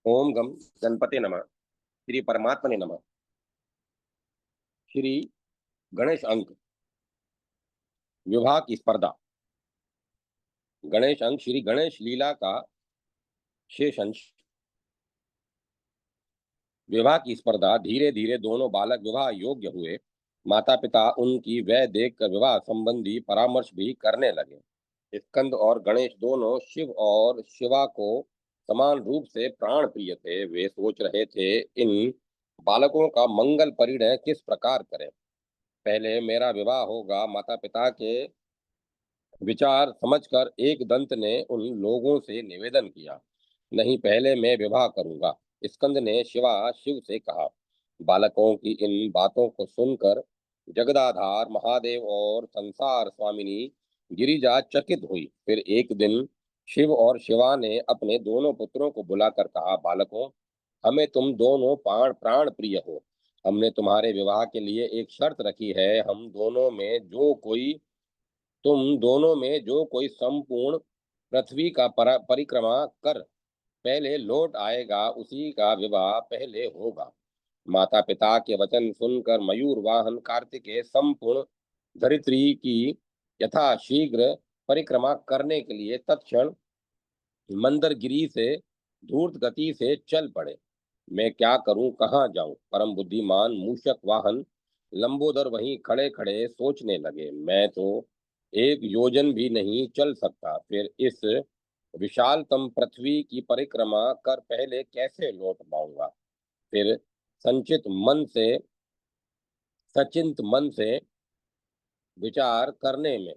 ओम गम गणपते नमः। श्री परमात्मने नमः। श्री गणेश अंक विवाह की स्पर्धा। गणेश अंक श्री गणेश लीला का शेष अंश। विवाह की स्पर्धा। धीरे धीरे दोनों बालक विवाह योग्य हुए। माता पिता उनकी वह देखकर विवाह संबंधी परामर्श भी करने लगे। स्कंद और गणेश दोनों शिव और शिवा को समान रूप से प्राण प्रिय थे। वे सोच रहे थे इन बालकों का मंगल परिणय किस प्रकार करें। पहले मेरा विवाह होगा। माता पिता के विचार समझकर एक दंत ने उन लोगों से निवेदन किया। नहीं, पहले मैं विवाह करूंगा। स्कंद ने शिवा शिव से कहा। बालकों की इन बातों को सुनकर जगदाधार महादेव और संसार स्वामिनी गिरिजा चकित हुई। फिर एक दिन शिव और शिवा ने अपने दोनों पुत्रों को बुलाकर कहा, बालकों, हमें तुम दोनों प्राण प्राण प्रिय हो। हमने तुम्हारे विवाह के लिए एक शर्त रखी है। तुम दोनों में जो कोई संपूर्ण पृथ्वी का परिक्रमा कर पहले लौट आएगा, उसी का विवाह पहले होगा। माता पिता के वचन सुनकर मयूर वाहन कार्तिकेय संपूर्ण धरित्री की यथाशीघ्र परिक्रमा करने के लिए तत्क्षण मंदरगिरी से धूर्त गति से चल पड़े। मैं क्या करूं, कहाँ जाऊं? परम बुद्धिमान मूषक वाहन लंबोदर वहीं खड़े खड़े सोचने लगे। मैं तो एक योजन भी नहीं चल सकता, फिर इस विशालतम पृथ्वी की परिक्रमा कर पहले कैसे लौट पाऊंगा। फिर संचित मन से सचिंत मन से विचार करने के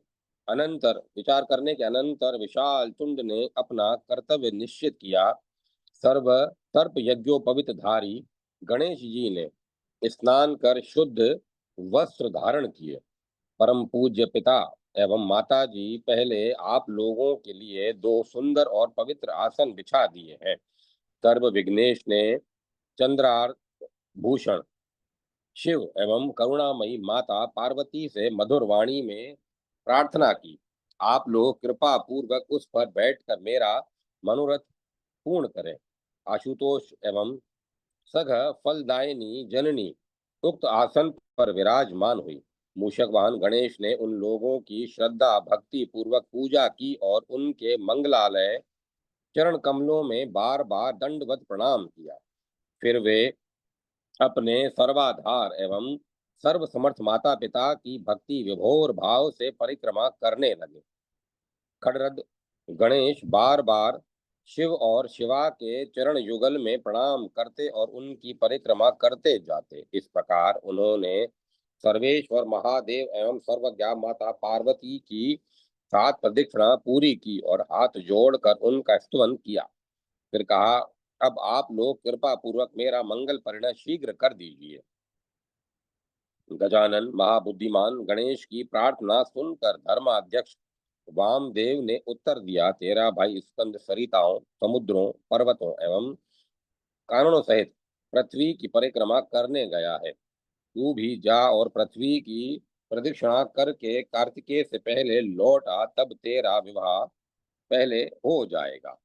अनंतर विशाल तुंड ने अपना कर्तव्य निश्चित किया। सर्व सर्प यज्ञोपवित धारी गणेश जी ने स्नान कर शुद्ध वस्त्र धारण किए। परम पूज्य पिता एवं माता जी, पहले आप लोगों के लिए दो सुंदर और पवित्र आसन बिछा दिए हैं। सर्व विघ्नेश ने चंद्रार भूषण शिव एवं करुणामयी माता पार्वती से मधुर वाणी में प्रार्थना की। आप लोग कृपा पूर्वक उस पर बैठकर मेरा मनोरथ पूर्ण करें। आशुतोष एवं सघ फलदायिनी जननी उक्त आसन पर विराजमान हुई। मूषक वाहन गणेश ने उन लोगों की श्रद्धा भक्ति पूर्वक पूजा की और उनके मंगलालय चरण कमलों में बार बार दंडवत प्रणाम किया। फिर वे अपने सर्वाधार एवं सर्वसमर्थ माता पिता की भक्ति विभोर भाव से परिक्रमा करने लगे। खड़रद गणेश बार बार शिव और शिवा के चरण युगल में प्रणाम करते और उनकी परिक्रमा करते जाते। इस प्रकार उन्होंने सर्वेश्वर महादेव एवं सर्वज्ञा माता पार्वती की 7 प्रदक्षिणा पूरी की और हाथ जोड़कर उनका स्तुति किया। फिर कहा, अब आप लोग कृपा पूर्वक मेरा मंगल परिणय शीघ्र कर दीजिए। गजानन महाबुद्धिमान गणेश की प्रार्थना सुनकर धर्माध्यक्ष वामदेव ने उत्तर दिया, तेरा भाई स्कंद सरिताओं, समुद्रों, पर्वतों एवं कारणों सहित पृथ्वी की परिक्रमा करने गया है। तू भी जा और पृथ्वी की प्रदक्षिणा करके कार्तिकेय से पहले लौट आ, तब तेरा विवाह पहले हो जाएगा।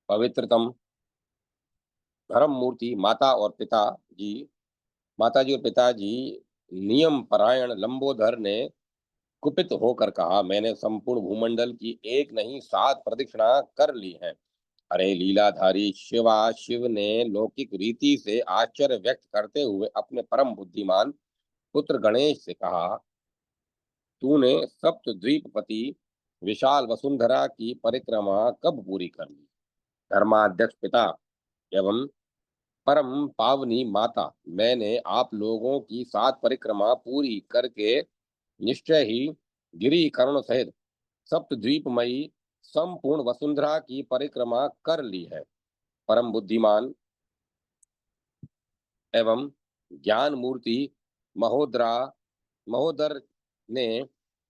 पवित्रतम धर्म मूर्ति माता जी और पिताजी नियम परायण लंबोदर ने कुपित होकर कहा, मैंने संपूर्ण भूमंडल की एक नहीं 7 प्रदक्षिणा कर ली है। अरे लीलाधारी शिवा, शिव ने लौकिक रीति से आश्चर्य व्यक्त करते हुए अपने परम बुद्धिमान पुत्र गणेश से कहा, तूने सप्त द्वीपपति विशाल वसुंधरा की परिक्रमा कब पूरी कर ली? धर्माध्यक्ष पिता एवं परम पावनी माता, मैंने आप लोगों की 7 परिक्रमा पूरी करके निश्चय ही गिरी कर्ण सहित सप्तद्वीपमयी संपूर्ण वसुंधरा की परिक्रमा कर ली है। परम बुद्धिमान एवं ज्ञान मूर्ति महोदरा महोदर ने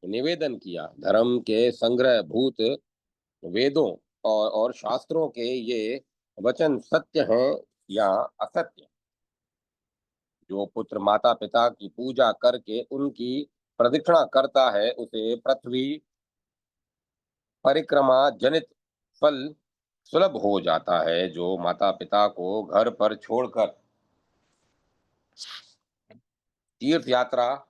निवेदन किया, धर्म के संग्रह भूत वेदों और शास्त्रों के ये वचन सत्य हैं या असत्य? जो पुत्र माता पिता की पूजा करके उनकी प्रदक्षिणा करता है, उसे पृथ्वी परिक्रमा जनित फल सुलभ हो जाता है। जो माता पिता को घर पर छोड़कर तीर्थ यात्रा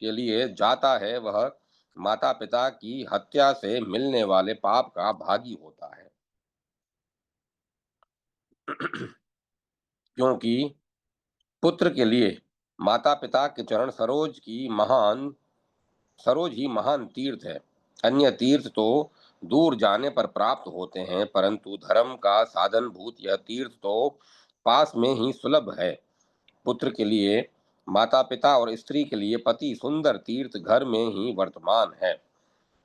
के लिए जाता है, वह माता पिता की हत्या से मिलने वाले पाप का भागी होता है। क्योंकि पुत्र के लिए माता पिता के चरण सरोज ही महान तीर्थ है। अन्य तीर्थ तो दूर जाने पर प्राप्त होते हैं, परंतु धर्म का साधन भूत यह तीर्थ तो पास में ही सुलभ है। पुत्र के लिए माता पिता और स्त्री के लिए पति सुंदर तीर्थ घर में ही वर्तमान है।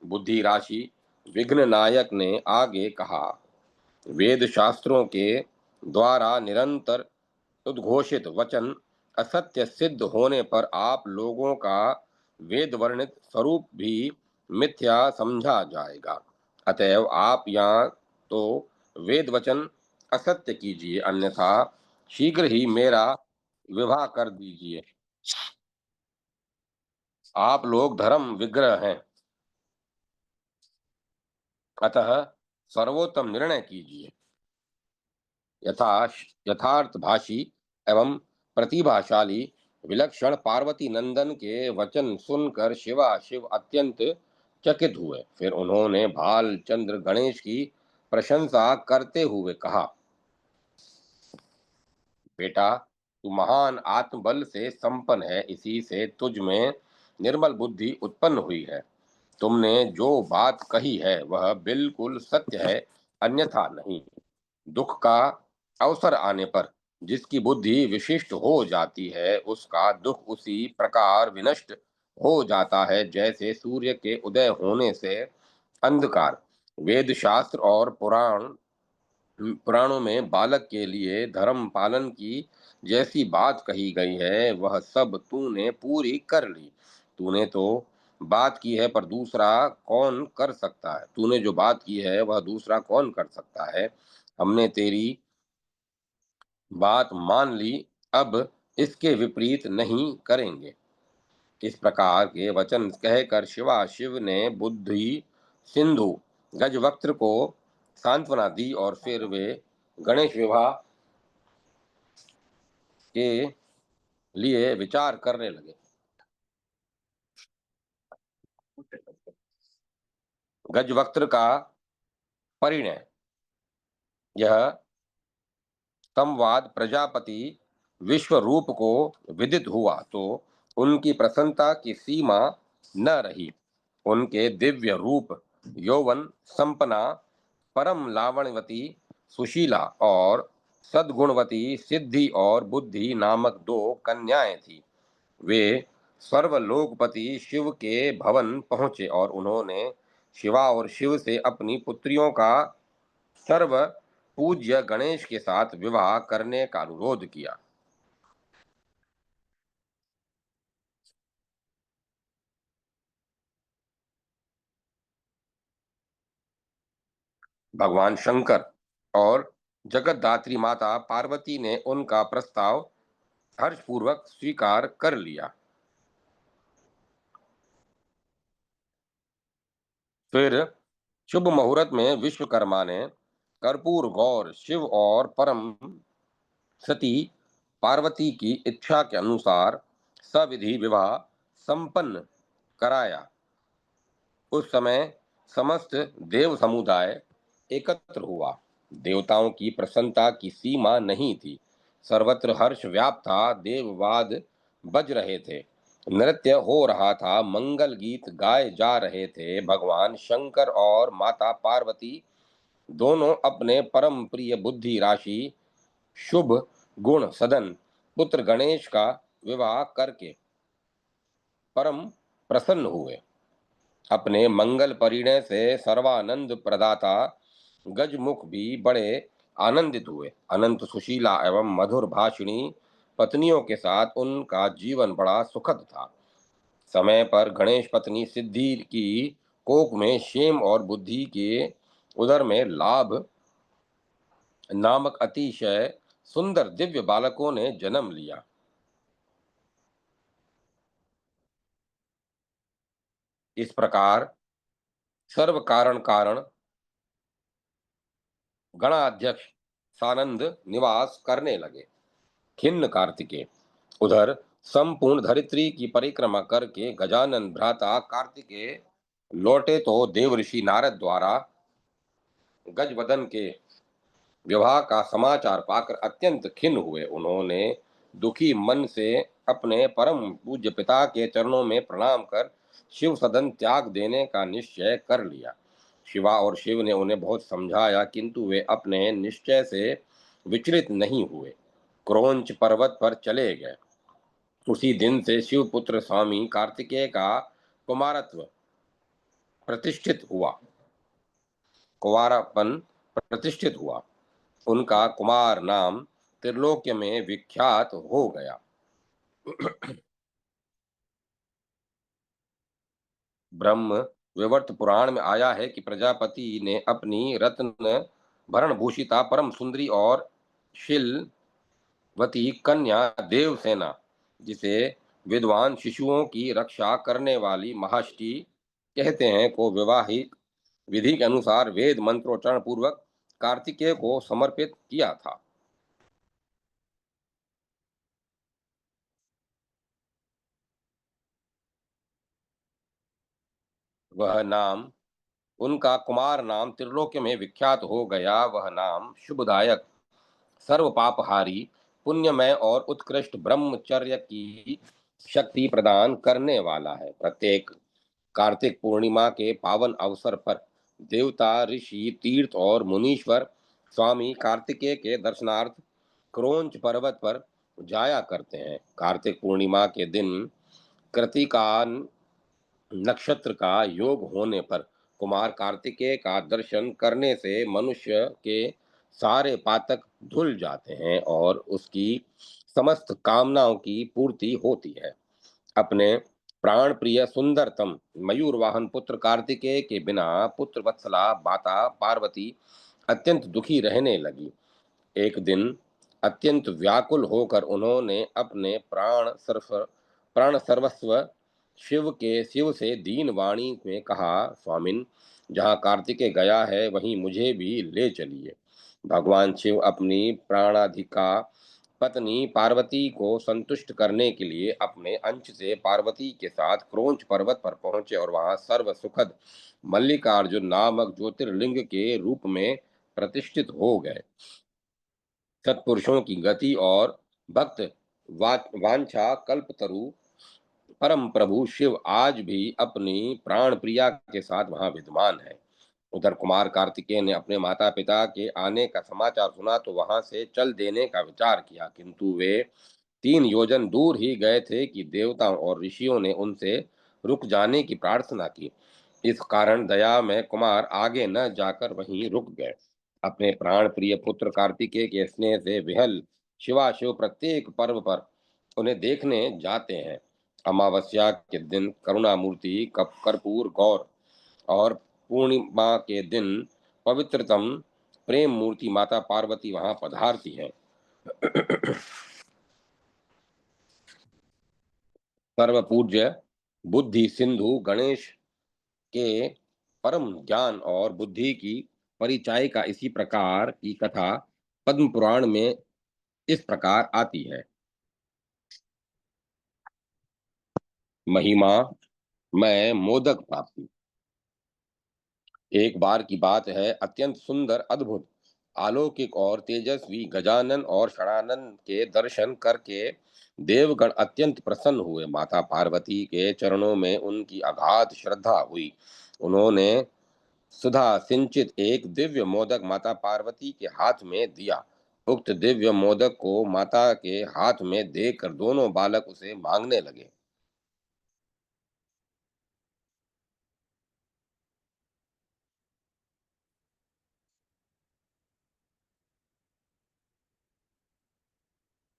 बुद्धि राशि विघ्न नायक ने आगे कहा, वेद शास्त्रों के द्वारा निरंतर उद्घोषित वचन असत्य सिद्ध होने पर आप लोगों का वेद वर्णित स्वरूप भी मिथ्या समझा जाएगा। अतएव आप यहाँ तो वेद वचन असत्य कीजिए, अन्यथा शीघ्र ही मेरा विवाह कर दीजिए। आप लोग धर्म विग्रह हैं, अतः सर्वोत्तम निर्णय कीजिए। यथा यथार्थभाषी एवं प्रतिभाशाली विलक्षण पार्वती नंदन के वचन सुनकर शिवा शिव अत्यंत चकित हुए। फिर उन्होंने भालचंद्र गणेश की प्रशंसा करते हुए कहा, बेटा, तू महान आत्मबल से संपन्न है, इसी से तुझ में निर्मल बुद्धि उत्पन्न हुई है। तुमने जो बात कही है वह बिल्कुल सत्य है, अन्यथा नहीं। दुख का अवसर आने पर जिसकी बुद्धि विशिष्ट हो जाती है, उसका दुख उसी प्रकार विनष्ट हो जाता है जैसे सूर्य के उदय होने से अंधकार। वेद शास्त्र और पुराणों में बालक के लिए धर्म पालन की जैसी बात कही गई है, वह सब तूने पूरी कर ली। तूने तो बात की है, पर दूसरा कौन कर सकता है? तूने जो बात की है वह दूसरा कौन कर सकता है? हमने तेरी बात मान ली, अब इसके विपरीत नहीं करेंगे। इस प्रकार के वचन कहकर शिवा शिव ने बुद्धि सिंधु गजवक्त्र को सांत्वना दी और फिर वे गणेश विवाह के लिए विचार करने लगे। गजवक्त्र का परिणय यह संवाद प्रजापति विश्वरूप को विदित हुआ तो उनकी प्रसन्नता की सीमा न रही। उनके दिव्य रूप, यौवन संपन्ना, परम लावण्यवती सुशीला और सद्गुणवती सिद्धि और बुद्धि नामक दो कन्याएं थी। वे सर्वलोकपति शिव के भवन पहुंचे और उन्होंने शिवा और शिव से अपनी पुत्रियों का सर्व पूज्य गणेश के साथ विवाह करने का अनुरोध किया। भगवान शंकर और जगतधात्री माता पार्वती ने उनका प्रस्ताव हर्षपूर्वक स्वीकार कर लिया। फिर शुभ मुहूर्त में विश्वकर्मा ने कर्पूर गौर शिव और परम सती पार्वती की इच्छा के अनुसार सविधि विवाह संपन्न कराया। उस समय समस्त देव समुदाय एकत्र हुआ। देवताओं की प्रसन्नता की सीमा नहीं थी। सर्वत्र हर्ष व्याप्त था, देववाद बज रहे थे, नृत्य हो रहा था, मंगल गीत गाए जा रहे थे। भगवान शंकर और माता पार्वती दोनों अपने परम प्रिय बुद्धि राशि शुभ गुण सदन पुत्र गणेश का विवाह करके परम प्रसन्न हुए। अपने मंगल परिणय से सर्वानंद प्रदाता गजमुख भी बड़े आनंदित हुए। अनंत सुशीला एवं मधुर भाषिणी पत्नियों के साथ उनका जीवन बड़ा सुखद था। समय पर गणेश पत्नी सिद्धि की कोख में क्षेम और बुद्धि के उदर में लाभ नामक अतिशय सुंदर दिव्य बालकों ने जन्म लिया। इस प्रकार सर्व कारण कारण गणाध्यक्ष सानंद निवास करने लगे। खिन्न कार्तिकेय। उधर संपूर्ण धरित्री की परिक्रमा करके गजानन भ्राता कार्तिकेय लौटे तो देवऋषि नारद द्वारा गजवदन के विवाह का समाचार पाकर अत्यंत खिन्न हुए। उन्होंने दुखी मन से अपने परम पूज्य पिता के चरणों में प्रणाम कर शिव सदन त्याग देने का निश्चय कर लिया। शिवा और शिव ने उन्हें बहुत समझाया, किंतु वे अपने निश्चय से विचलित नहीं हुए। क्रोंच पर्वत पर चले गए। उसी दिन से शिवपुत्र स्वामी कार्तिकेय का कुमारत्व प्रतिष्ठित हुआ कुमारपन प्रतिष्ठित हुआ। उनका कुमार नाम त्रिलोक्य में विख्यात हो गया। ब्रह्म विवर्त पुराण में आया है कि प्रजापति ने अपनी रत्न भरण भूषिता परम सुंदरी और शीलवती कन्या देवसेना, जिसे विद्वान शिशुओं की रक्षा करने वाली महाष्टि कहते हैं, को विवाहित विधि के अनुसार वेद मंत्रोच्चारण पूर्वक कार्तिकेय को समर्पित किया था। वह नाम उनका कुमार नाम त्रिलोक्य में विख्यात हो गया। वह नाम शुभदायक, सर्व पापहारी, पुण्यमय और उत्कृष्ट ब्रह्मचर्य की शक्ति प्रदान करने वाला है। प्रत्येक कार्तिक पूर्णिमा के पावन अवसर पर देवता, ऋषि, तीर्थ और मुनीश्वर स्वामी कार्तिकेय के दर्शनार्थ क्रोंच पर्वत पर जाया करते हैं। कार्तिक पूर्णिमा के दिन कृतिका नक्षत्र का योग होने पर कुमार कार्तिकेय का दर्शन करने से मनुष्य के सारे पातक धुल जाते हैं और उसकी समस्त कामनाओं की पूर्ति होती है। अपने प्राण प्रिय सुंदरतम मयूर वाहन पुत्र कार्तिकेय के बिना पुत्र वत्सला माता पार्वती अत्यंत दुखी रहने लगी। एक दिन अत्यंत व्याकुल होकर उन्होंने अपने प्राण सर्वस्व शिव से दीन वाणी में कहा, स्वामिन, जहाँ कार्तिकेय गया है वहीं मुझे भी ले चलिए। भगवान शिव अपनी प्राणाधिका पत्नी पार्वती को संतुष्ट करने के लिए अपने अंश से पार्वती के साथ क्रोंच पर्वत पर पहुंचे और वहां सर्व सुखद मल्लिकार्जुन नामक ज्योतिर्लिंग के रूप में प्रतिष्ठित हो गए। सत्पुरुषों की गति और भक्त वांछा कल्पतरु परम प्रभु शिव आज भी अपनी प्राण प्रिया के साथ वहां विद्यमान है। उधर कुमार कार्तिकेय ने अपने माता पिता के आने का समाचार सुना तो वहां से चल देने का विचार किया, किंतु वे 3 योजन दूर ही गए थे कि देवताओं और ऋषियों ने उनसे रुक जाने की प्रार्थना की। इस कारण दया में कुमार आगे न जाकर वहीं रुक गए। अपने प्राण प्रिय पुत्र कार्तिकेय के स्नेह से विहल शिवाशिव प्रत्येक पर्व पर उन्हें देखने जाते हैं। अमावस्या के दिन करुणामूर्ति कर्पूर गौर और पूर्णिमा के दिन पवित्रतम प्रेम मूर्ति माता पार्वती वहां पधारती हैं। सर्व पूज्य बुद्धि सिंधु गणेश के परम ज्ञान और बुद्धि की परिचायिका इसी प्रकार की कथा पद्म पुराण में इस प्रकार आती है। महिमा मैं मोदक प्राप्ति। एक बार की बात है, अत्यंत सुंदर, अद्भुत, अलौकिक और तेजस्वी गजानन और षडानन के दर्शन करके देवगण अत्यंत प्रसन्न हुए। माता पार्वती के चरणों में उनकी अगाध श्रद्धा हुई। उन्होंने सुधा सिंचित एक दिव्य मोदक माता पार्वती के हाथ में दिया। उक्त दिव्य मोदक को माता के हाथ में देकर दोनों बालक उसे मांगने लगे।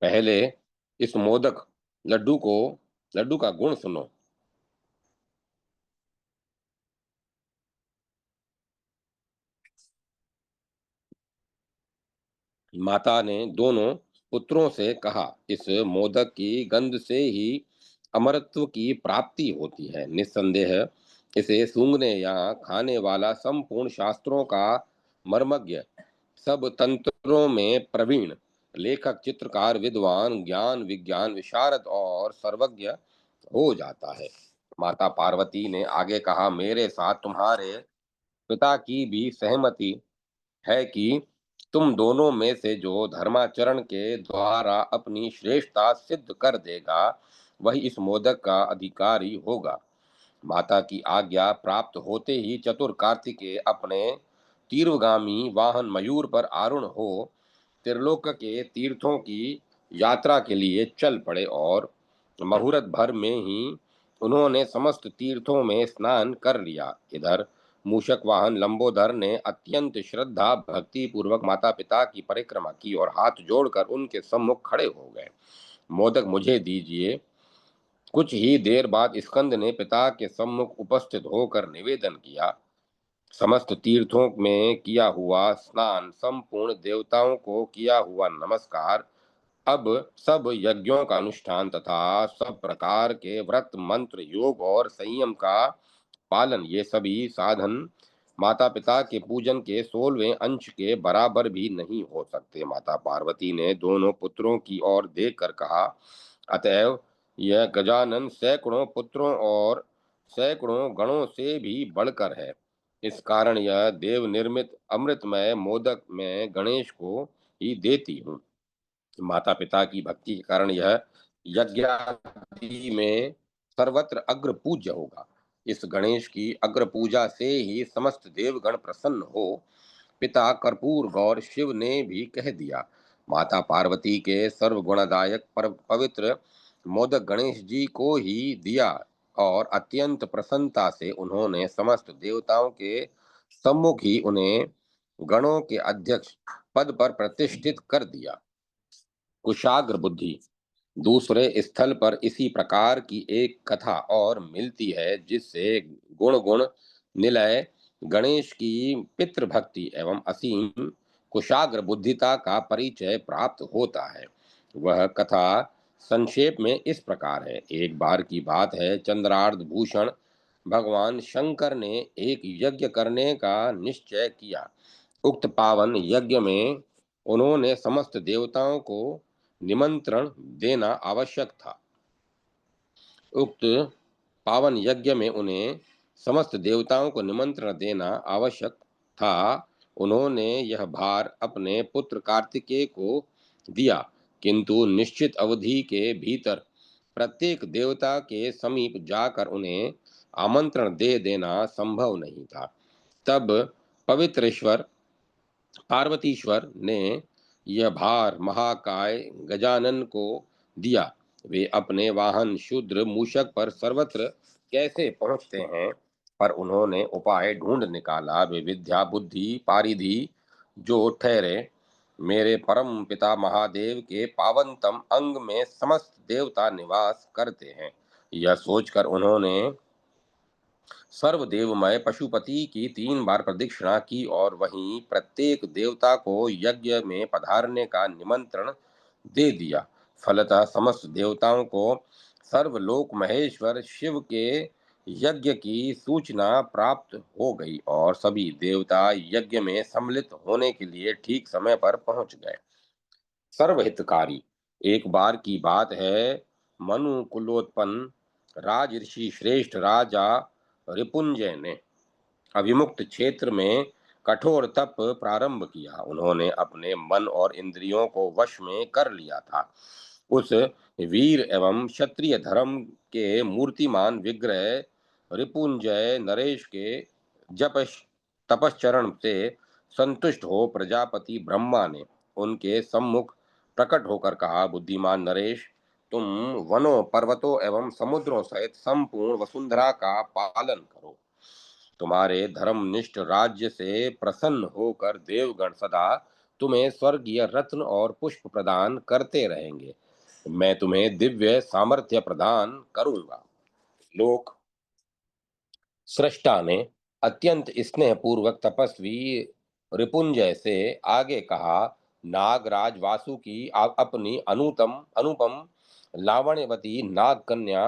पहले इस मोदक लड्डू को लड्डू का गुण सुनो। माता ने दोनों पुत्रों से कहा, इस मोदक की गंध से ही अमरत्व की प्राप्ति होती है। निस्संदेह इसे सूंघने या खाने वाला संपूर्ण शास्त्रों का मर्मज्ञ, सब तंत्रों में प्रवीण, लेखक, चित्रकार, विद्वान, ज्ञान विज्ञान विशारद और सर्वज्ञ हो जाता है। माता पार्वती ने आगे कहा, मेरे साथ तुम्हारे पिता की भी सहमति है कि तुम दोनों में से जो धर्माचरण के द्वारा अपनी श्रेष्ठता सिद्ध कर देगा, वही इस मोदक का अधिकारी होगा। माता की आज्ञा प्राप्त होते ही चतुर कार्तिकेय अपने तीव्रगामी वाहन मयूर पर आरूढ़ हो त्रिलोक के तीर्थों की यात्रा के लिए चल पड़े और मुहूर्त भर में ही उन्होंने समस्त तीर्थों में स्नान कर लिया। इधर मूषक वाहन लंबोदर ने अत्यंत श्रद्धा भक्ति पूर्वक माता पिता की परिक्रमा की और हाथ जोड़कर उनके सम्मुख खड़े हो गए। मोदक मुझे दीजिए। कुछ ही देर बाद स्कंद ने पिता के सम्मुख उपस्थित होकर निवेदन किया, समस्त तीर्थों में किया हुआ स्नान, संपूर्ण देवताओं को किया हुआ नमस्कार, अब सब यज्ञों का अनुष्ठान तथा सब प्रकार के व्रत मंत्र योग और संयम का पालन, ये सभी साधन माता पिता के पूजन के 16वें अंश के बराबर भी नहीं हो सकते। माता पार्वती ने दोनों पुत्रों की ओर देखकर कहा, अतएव यह गजानन सैकड़ों पुत्रों और सैकड़ों गणों से भी बढ़कर है। इस कारण यह देव निर्मित अमृतमय मोदक में गणेश को ही देती हूँ। माता पिता की भक्ति के कारण यह यज्ञादि में सर्वत्र अग्र पूज्य होगा। इस गणेश की अग्र पूजा से ही समस्त देवगण प्रसन्न हो, पिता कर्पूर गौर शिव ने भी कह दिया। माता पार्वती के सर्वगुणदायक पर पवित्र मोदक गणेश जी को ही दिया और अत्यंत प्रसन्नता से उन्होंने समस्त देवताओं के सम्मुख ही उन्हें गणों के अध्यक्ष पद पर प्रतिष्ठित कर दिया। कुशाग्र बुद्धि। दूसरे स्थल पर इसी प्रकार की एक कथा और मिलती है, जिससे गुण गुण निलय गणेश की पितृभक्ति एवं असीम कुशाग्र बुद्धिता का परिचय प्राप्त होता है। वह कथा संक्षेप में इस प्रकार है। एक बार की बात है, चंद्रार्ध भूषण भगवान शंकर ने एक यज्ञ करने का निश्चय किया। उक्त पावन यज्ञ में उन्होंने समस्त देवताओं को निमंत्रण देना आवश्यक था। उक्त पावन यज्ञ में उन्हें समस्त देवताओं को निमंत्रण देना आवश्यक था। उन्होंने यह भार अपने पुत्र कार्तिकेय को दिया, किंतु निश्चित अवधि के भीतर प्रत्येक देवता के समीप जाकर उन्हें आमंत्रण दे देना संभव नहीं था। तब पवित्रेश्वर पार्वतीश्वर ने यह भार महाकाय गजानन को दिया। वे अपने वाहन शूद्र मूषक पर सर्वत्र कैसे पहुंचते हैं, पर उन्होंने उपाय ढूंढ निकाला। वे विद्या बुद्धि पारिधि जो ठहरे। मेरे परम पिता महादेव के पावनतम अंग में समस्त देवता निवास करते हैं। यह सोचकर उन्होंने सर्वदेवमय पशुपति की 3 बार प्रदक्षिणा की और वहीं प्रत्येक देवता को यज्ञ में पधारने का निमंत्रण दे दिया। फलतः समस्त देवताओं को सर्वलोक महेश्वर शिव के यज्ञ की सूचना प्राप्त हो गई और सभी देवता यज्ञ में सम्मिलित होने के लिए ठीक समय पर पहुंच गए। सर्वहितकारी। एक बार की बात है, मनु कुलोत्पन्न राजऋषि श्रेष्ठ राजा रिपुंजय ने अविमुक्त क्षेत्र में कठोर तप प्रारंभ किया। उन्होंने अपने मन और इंद्रियों को वश में कर लिया था। उस वीर एवं क्षत्रिय धर्म के मूर्तिमान विग्रह रिपुंजय नरेश के जप तपश्चरण से संतुष्ट हो प्रजापति ब्रह्मा ने उनके सम्मुख प्रकट होकर कहा, बुद्धिमान नरेश, तुम वनों पर्वतों एवं समुद्रों सहित संपूर्ण वसुंधरा का पालन करो। तुम्हारे धर्मनिष्ठ राज्य से प्रसन्न होकर देवगण सदा तुम्हें स्वर्गीय रत्न और पुष्प प्रदान करते रहेंगे। मैं तुम्हें दिव्य सामर्थ्य प्रदान करूंगा। लोक सृष्टा ने अत्यंत स्नेह पूर्वक तपस्वी रिपुंजय से आगे कहा, नागराज वासुकी अपनी अनुपम लावण्यवती नाग कन्या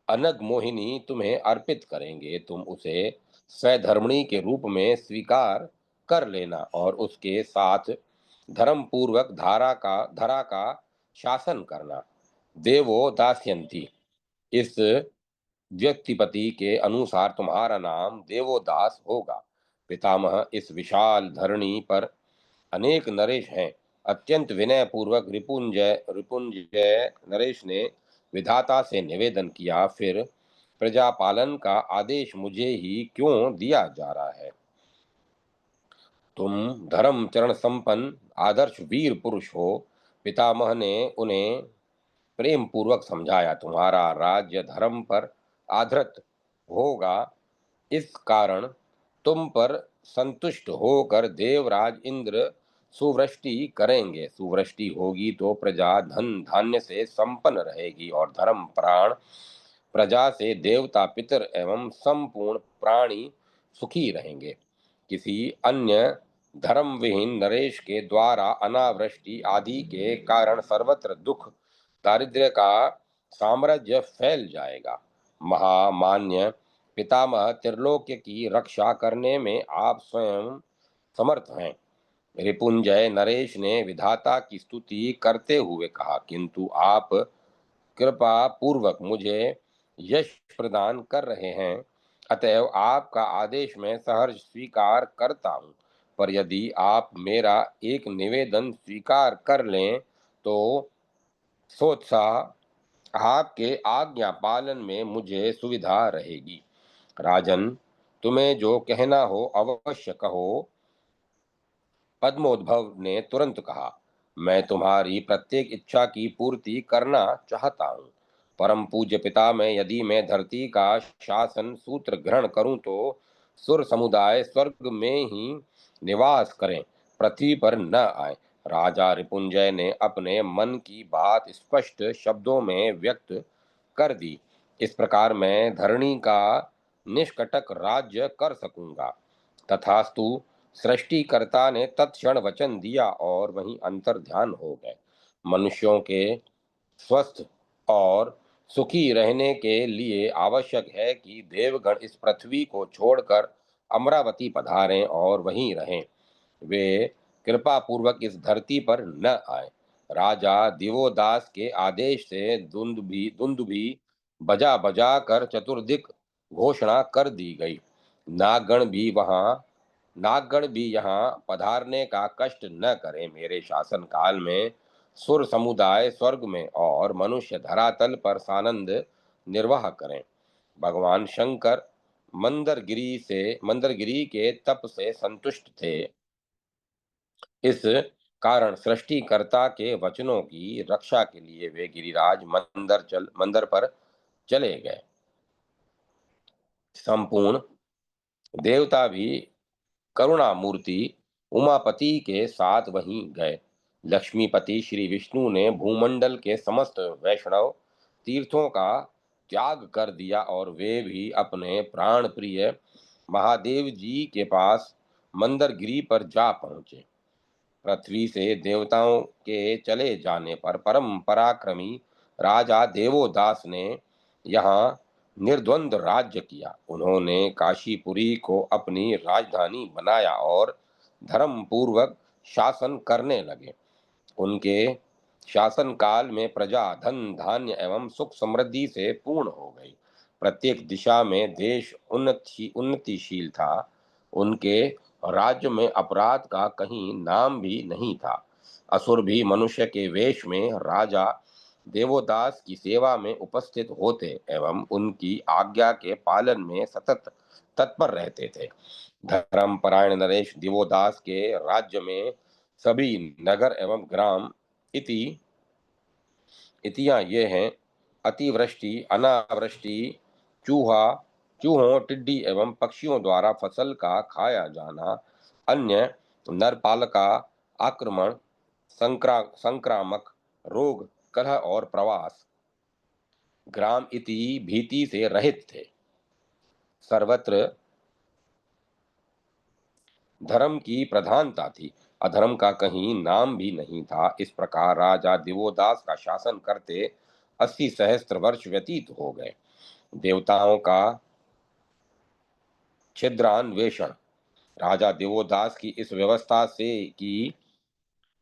अनग मोहिनी तुम्हें अर्पित करेंगे, तुम उसे स्वधर्मणी के रूप में स्वीकार कर लेना और उसके साथ धर्म पूर्वक धरा का शासन करना। देवो दास्यन्ति, इस व्यक्तिपति के अनुसार तुम्हारा नाम देवोदास होगा। पितामह, इस विशाल धरणी पर अनेक नरेश हैं। अत्यंत विनय पूर्वक रिपुंजय रिपुंजय नरेश ने विधाता से निवेदन किया, फिर प्रजापालन का आदेश मुझे ही क्यों दिया जा रहा है? तुम धर्म चरण संपन्न आदर्श वीर पुरुष हो। पितामह ने उन्हें प्रेम पूर्वक समझाया, तुम्हारा राज्य धर्म पर आधारित होगा। इस कारण तुम पर संतुष्ट होकर देवराज इंद्र सुवृष्टि करेंगे। सुवृष्टि होगी तो प्रजा धन धान्य से संपन्न रहेगी और धर्म प्राण प्रजा से देवता पितर एवं संपूर्ण प्राणी सुखी रहेंगे। किसी अन्य धर्म विहीन नरेश के द्वारा अनावृष्टि आदि के कारण सर्वत्र दुख दारिद्र्य का साम्राज्य फैल जाएगा। महामान्य पितामह, त्रिलोक्य की रक्षा करने में आप स्वयं समर्थ हैं। रिपुंजय नरेश ने विधाता की स्तुति करते हुए कहा, किंतु आप कृपा पूर्वक मुझे यश प्रदान कर रहे हैं, अतएव आपका आदेश मैं सहर्ष स्वीकार करता हूँ। पर यदि आप मेरा एक निवेदन स्वीकार कर लें तो सोत्साह आपके आज्ञा पालन में मुझे सुविधा रहेगी। राजन, तुम्हें जो कहना हो अवश्य कहो। पद्मोद्भव ने तुरंत कहा, मैं तुम्हारी प्रत्येक इच्छा की पूर्ति करना चाहता हूँ। परम पूज्य पिता, में यदि मैं धरती का शासन सूत्र ग्रहण करूं तो सुर समुदाय स्वर्ग में ही निवास करें, पृथ्वी पर न आए। राजा रिपुंजय ने अपने मन की बात स्पष्ट शब्दों में व्यक्त कर दी। इस प्रकार मैं धरणी का निष्कटक राज्य कर सकूंगा। तथास्तु, सृष्टिकर्ता ने तत्क्षण वचन दिया और वहीं अंतर ध्यान हो गए। मनुष्यों के स्वस्थ और सुखी रहने के लिए आवश्यक है कि देवगण इस पृथ्वी को छोड़कर अमरावती पधारें और वहीं रहें। वे कृपा पूर्वक इस धरती पर न आए। राजा दिवोदास के आदेश से दुंदुभी बजा बजा कर चतुर्दिक घोषणा कर दी गई। नागगण भी वहां नागगण भी यहाँ पधारने का कष्ट न करें। मेरे शासन काल में सुर समुदाय स्वर्ग में और मनुष्य धरातल पर सानंद निर्वाह करें। भगवान शंकर मंदरगिरी के तप से संतुष्ट थे। इस कारण सृष्टिकर्ता के वचनों की रक्षा के लिए वे गिरिराज मंदर पर चले गए। संपूर्ण देवता भी करुणामूर्ति उमापति के साथ वहीं गए। लक्ष्मीपति श्री विष्णु ने भूमंडल के समस्त वैष्णव तीर्थों का त्याग कर दिया और वे भी अपने प्राण प्रिय महादेव जी के पास मंदरगिरी पर जा पहुंचे। पृथ्वी से देवताओं के चले जाने पर परम पराक्रमी राजा देवोदास ने यहाँ निर्द्वंद राज्य किया। उन्होंने काशीपुरी को अपनी राजधानी बनाया और धर्म पूर्वक शासन करने लगे। उनके शासन काल में प्रजा धन धान्य एवं सुख समृद्धि से पूर्ण हो गई। प्रत्येक दिशा में देश उन्नतिशील था। उनके राज्य में अपराध का कहीं नाम भी नहीं था। असुर भी मनुष्य के वेश में राजा देवोदास की सेवा में उपस्थित होते एवं उनकी आज्ञा के पालन में सतत तत्पर रहते थे। धर्मपरायण नरेश दिवोदास के राज्य में सभी नगर एवं ग्राम इति इतियां ये हैं: अतिवृष्टि, अनावृष्टि, चूहा चूहों, टिड्डी एवं पक्षियों द्वारा फसल का खाया जाना, अन्य नरपाल का आक्रमण, संक्रामक रोग, कलह और प्रवास। ग्राम इति भीति से रहित थे। सर्वत्र धर्म की प्रधानता थी, अधर्म का कहीं नाम भी नहीं था। इस प्रकार राजा दिवोदास का शासन करते 80 सहस्त्र वर्ष व्यतीत हो गए। देवताओं का छिद्रान्वेषण। राजा दिवोदास की इस व्यवस्था से कि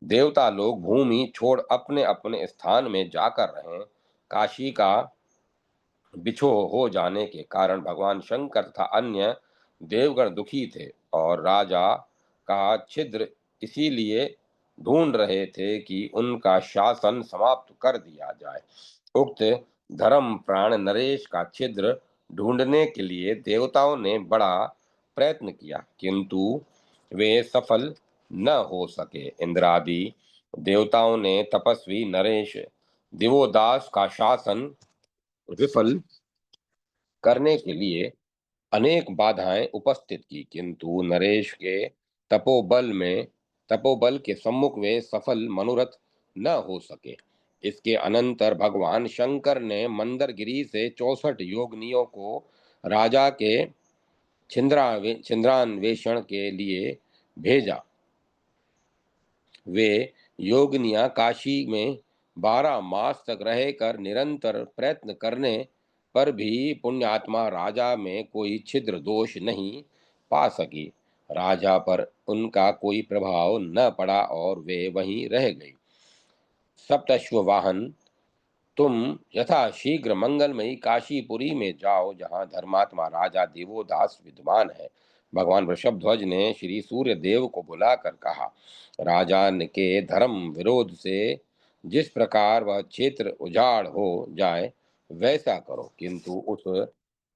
देवता लोग भूमि छोड़ अपने अपने स्थान में जाकर रहें, काशी का बिछो हो जाने के कारण भगवान शंकर तथा अन्य देवगण दुखी थे और राजा का छिद्र इसीलिए ढूंढ रहे थे कि उनका शासन समाप्त कर दिया जाए। उक्त धर्म प्राण नरेश का छिद्र ढूंढने के लिए देवताओं ने बड़ा प्रयत्न किया, किंतु वे सफल न हो सके। इंद्रादि देवताओं ने तपस्वी नरेश दिवोदास का शासन विफल करने के लिए अनेक बाधाएं उपस्थित की, किंतु नरेश के तपोबल में तपोबल के सम्मुख वे सफल मनोरथ न हो सके। इसके अनंतर भगवान शंकर ने मंदरगिरी से 64 योगिनियों को राजा के छिंद्रान्वेषण के लिए भेजा। वे योगिनियां काशी में 12 मास तक रहकर निरंतर प्रयत्न करने पर भी पुण्यात्मा राजा में कोई छिद्र दोष नहीं पा सकी। राजा पर उनका कोई प्रभाव न पड़ा और वे वहीं रह गई। सप्तश्व वाहन, तुम यथा शीघ्र मंगलमयी काशीपुरी में जाओ, जहाँ धर्मात्मा राजा देवोदास विद्यमान है। भगवान वृषभध्वज ने श्री सूर्य देव को बुलाकर कहा, राजा के धर्म विरोध से जिस प्रकार वह क्षेत्र उजाड़ हो जाए वैसा करो, किंतु उस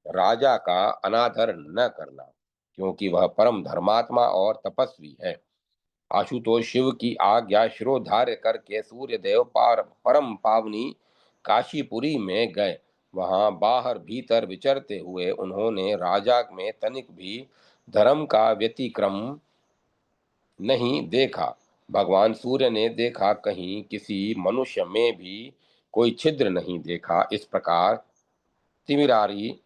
राजा का अनादर न करना, क्योंकि वह परम धर्मात्मा और तपस्वी है। आशुतोष शिव की आज्ञा शिरोधार्य करके सूर्यदेव परम पावनी काशीपुरी में गए। वहां बाहर भीतर विचरते हुए उन्होंने राजा में तनिक भी धर्म का व्यतिक्रम नहीं देखा। भगवान सूर्य ने देखा, कहीं किसी मनुष्य में भी कोई छिद्र नहीं देखा। इस प्रकार तिमिरारी